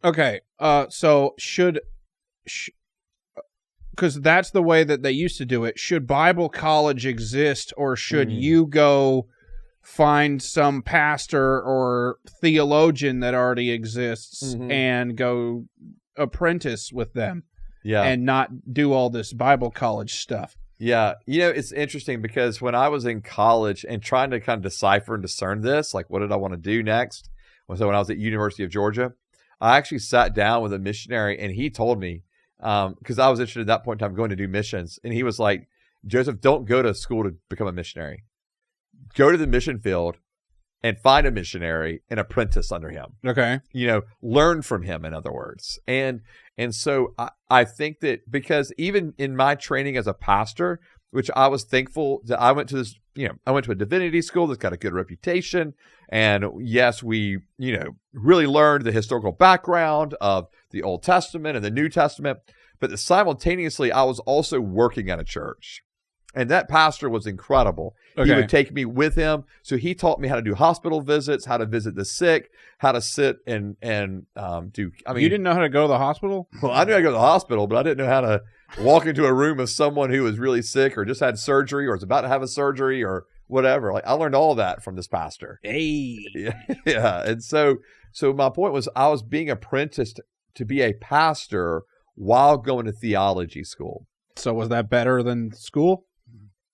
Okay. So because that's the way that they used to do it. Should Bible college exist, or should you go find some pastor or theologian that already exists and go apprentice with them? Yeah. And not do all this Bible college stuff. Yeah. It's interesting because when I was in college and trying to kind of decipher and discern this, like what did I want to do next? So when I was at University of Georgia, I actually sat down with a missionary and he told me, because I was interested at that point in time going to do missions. And he was like, Joseph, don't go to school to become a missionary. Go to the mission field and find a missionary and apprentice under him. Okay. Learn from him, in other words. And so I think that because even in my training as a pastor, which I was thankful that I went to this, I went to a divinity school that's got a good reputation. And yes, we, really learned the historical background of the Old Testament and the New Testament. But simultaneously, I was also working at a church. And that pastor was incredible. Okay. He would take me with him. So he taught me how to do hospital visits, how to visit the sick, how to sit and do. I mean, you didn't know how to go to the hospital? Well, I knew how to go to the hospital, but I didn't know how to walk into a room of someone who was really sick or just had surgery or was about to have a surgery or whatever. Like I learned all that from this pastor. Hey. Yeah. And so my point was I was being apprenticed to be a pastor while going to theology school. So was that better than school?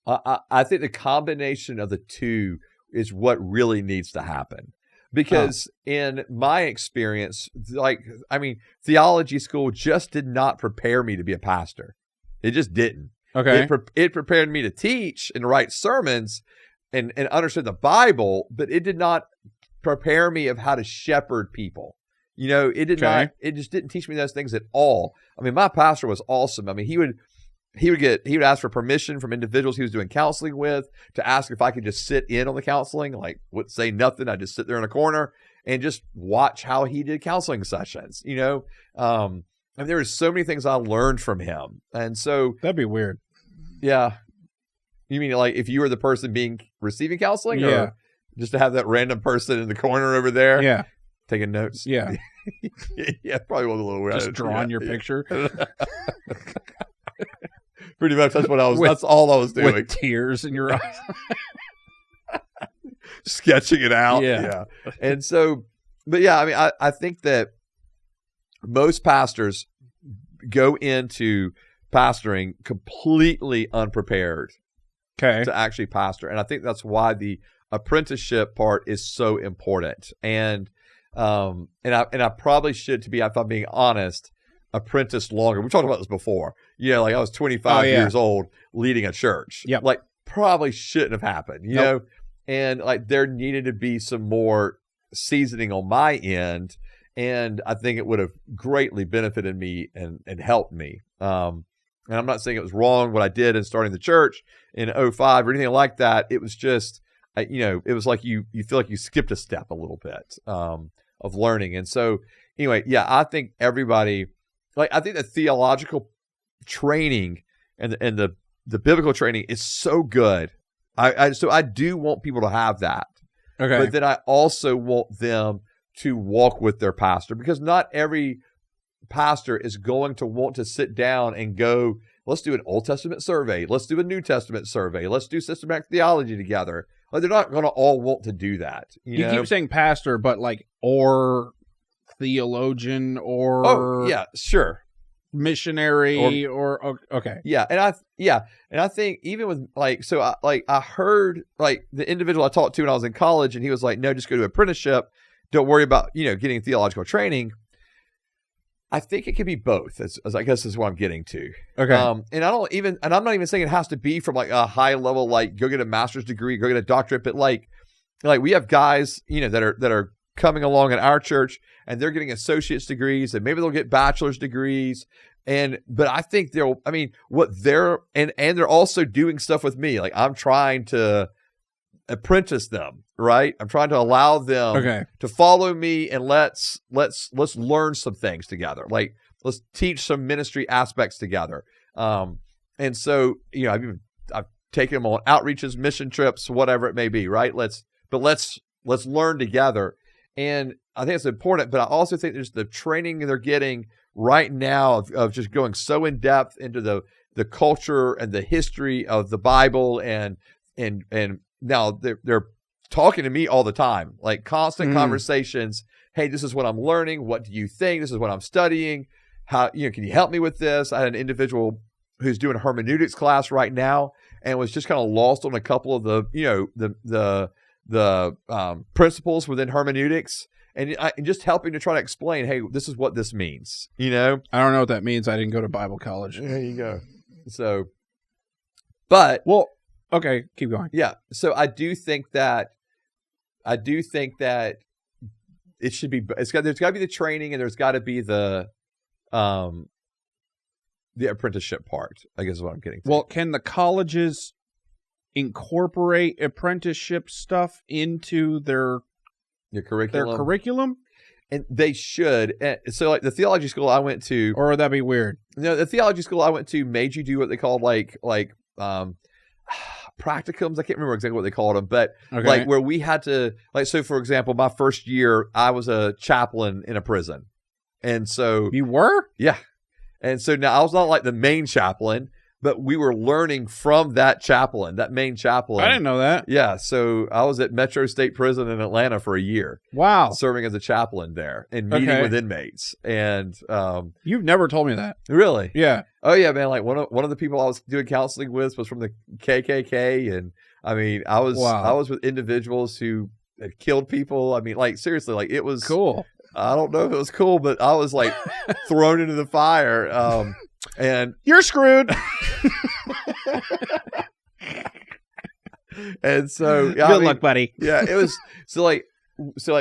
I think the combination of the two is what really needs to happen. Because in my experience, theology school just did not prepare me to be a pastor. It just didn't. Okay. It prepared me to teach and write sermons and understand the Bible, but it did not prepare me of how to shepherd people. It did not. It just didn't teach me those things at all. I mean, my pastor was awesome. I mean, he would ask for permission from individuals he was doing counseling with to ask if I could just sit in on the counseling, like wouldn't say nothing. I'd just sit there in a corner and just watch how he did counseling sessions, and there were so many things I learned from him. And so that'd be weird. Yeah. You mean like if you were the person receiving counseling or just to have that random person in the corner over there? Yeah. Taking notes. Yeah. Yeah. Probably was a little weird. Just drawing your picture. Pretty much that's what I was. That's all I was doing. With tears in your eyes, sketching it out. Yeah. And so, but yeah, I mean, I think that most pastors go into pastoring completely unprepared. Okay. To actually pastor, and I think that's why the apprenticeship part is so important. And I probably should, if I'm being honest, apprentice longer. We talked about this before. Like I was 25 years old leading a church. Yep. Like probably shouldn't have happened, you know? And like there needed to be some more seasoning on my end. And I think it would have greatly benefited me and helped me. And I'm not saying it was wrong what I did in starting the church in 2005 or anything like that. It was just, it was like you feel like you skipped a step a little bit of learning. And so anyway, yeah, I think everybody, I think the theological training and the biblical training is so good. So I do want people to have that. Okay. But then I also want them to walk with their pastor, because not every pastor is going to want to sit down and go, let's do an Old Testament survey. Let's do a New Testament survey. Let's do systematic theology together. They're not going to all want to do that. You know? Keep saying pastor, but or theologian or sure, missionary or okay. Yeah. And I think even with I heard the individual I talked to when I was in college, and he was like, no, just go to apprenticeship. Don't worry about, getting theological training. I think it could be both, as I guess is what I'm getting to. Okay. And I'm not even saying it has to be from a high level, go get a master's degree, go get a doctorate, but like we have guys, that are coming along in our church, and they're getting associate's degrees, and maybe they'll get bachelor's degrees. But I think they're also doing stuff with me. Like I'm trying to apprentice them, right? I'm trying to allow them to follow me, and let's learn some things together. Like let's teach some ministry aspects together. And so, I've taken them on outreaches, mission trips, whatever it may be, right? Let's learn together. And I think it's important, but I also think there's the training they're getting right now of just going so in depth into the culture and the history of the Bible, and now they're talking to me all the time, like constant conversations. Hey, this is what I'm learning. What do you think? This is what I'm studying. How, can you help me with this? I had an individual who's doing a hermeneutics class right now and was just kind of lost on a couple of the principles within hermeneutics, and just helping to try to explain, hey, this is what this means. I don't know what that means. I didn't go to Bible college. There you go. So, but okay, keep going. Yeah. So I do think that it should be. There's got to be the training, and there's got to be the apprenticeship part, I guess is what I'm getting to. Well, can the colleges incorporate apprenticeship stuff into their curriculum? And they should. And so, like the theology school I went to, or would that be weird? No, the theology school I went to made you do what they called like practicums. I can't remember exactly what they called them, but like where we had to, like, so for example, my first year I was a chaplain in a prison, and so you were, yeah. And so now I was not like the main chaplain, but we were learning from that main chaplain. I didn't know that. Yeah. So I was at Metro State Prison in Atlanta for a year. Wow. Serving as a chaplain there and meeting with inmates. And you've never told me that. Really? Yeah. Oh yeah, man. Like one of the people I was doing counseling with was from the KKK. And I mean, I was with individuals who had killed people. I mean, like seriously, like it was cool. I don't know if it was cool, but I was like thrown into the fire. And you're screwed. And so good luck, buddy. Yeah, it was so like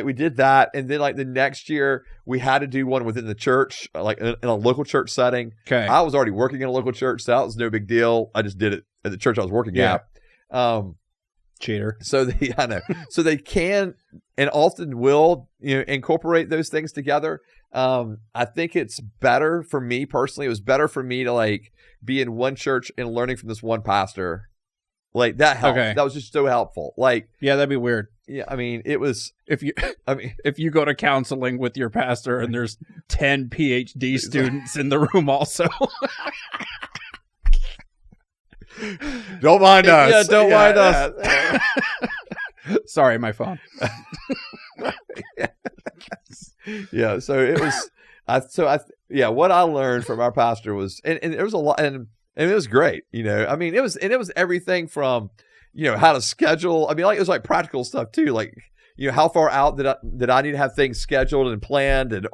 we did that, and then like the next year we had to do one within the church, like in a local church setting. Okay. I was already working in a local church, so that was no big deal. I just did it at the church I was working at. Cheater. So I know. So they can and often will, incorporate those things together. I think it's better for me personally. It was better for me to like be in one church and learning from this one pastor. Like that helped. Okay. That was just so helpful. Like, yeah, that'd be weird. Yeah, I mean, it was. If you go to counseling with your pastor and there's 10 PhD students in the room also. Don't mind us. Yeah, don't mind us. Sorry, my phone. Yeah, so it was. What I learned from our pastor was, and there was a lot, and it was great. I mean, it was everything from, how to schedule. I mean, like it was like practical stuff too, like. How far out did I need to have things scheduled and planned, and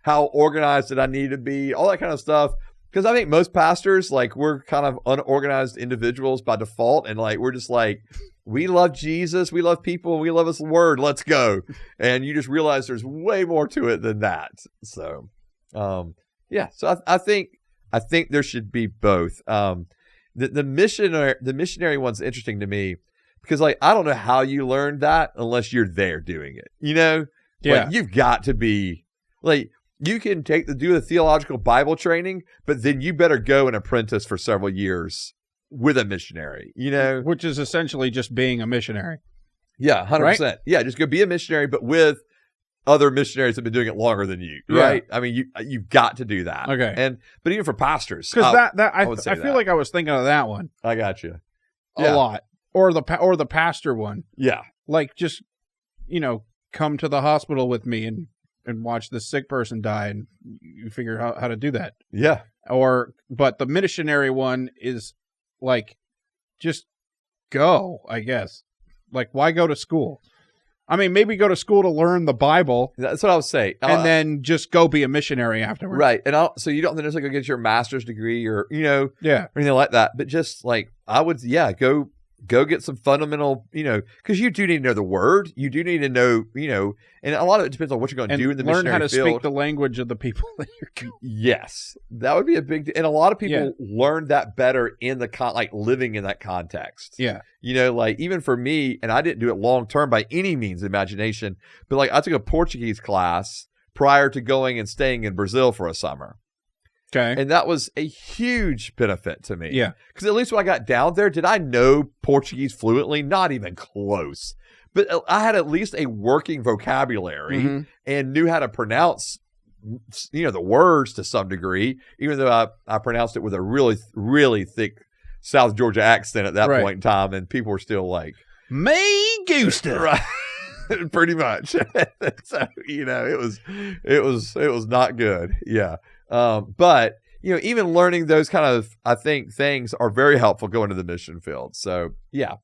how organized did I need to be, all that kind of stuff. Because I think most pastors, like, we're kind of unorganized individuals by default, and like we're just like, we love Jesus, we love people, we love His Word, let's go. And you just realize there's way more to it than that. So, So I think there should be both. The missionary one's interesting to me. Because, like, I don't know how you learn that unless you're there doing it. Yeah. Like, you've got to be, like, you can do the theological Bible training, but then you better go and apprentice for several years with a missionary, Which is essentially just being a missionary. Yeah, 100%. Right? Yeah, just go be a missionary, but with other missionaries that have been doing it longer than you, right? Yeah. I mean, you've got to do that. Okay. But even for pastors. Because I feel like I was thinking of that one. I got you. A lot. Or the pastor one. Yeah. Like just, come to the hospital with me and watch this sick person die, and you figure out how to do that. Yeah. But the missionary one is like, just go, I guess. Like, why go to school? I mean, maybe go to school to learn the Bible. That's what I would say. And then just go be a missionary afterwards. Right. And so you don't necessarily go get your master's degree or, or anything like that. But just like, I would, go get some fundamental, because you do need to know the Word. You do need to know, and a lot of it depends on what you're going to do in the missionary field. Learn how to speak the language of the people that you're. Yes, that would be a big, and a lot of people learn that better in the living in that context. Yeah, like even for me, and I didn't do it long term by any means of imagination, but like I took a Portuguese class prior to going and staying in Brazil for a summer. Okay. And that was a huge benefit to me. Yeah. Because at least when I got down there, did I know Portuguese fluently? Not even close. but I had at least a working vocabulary and knew how to pronounce, the words to some degree, even though I pronounced it with a really, really thick South Georgia accent at that point in time, and people were still like, "Me gusta," right? Pretty much. So it was not good. Yeah. But even learning those kind of, I think, things are very helpful going to the mission field. So yeah.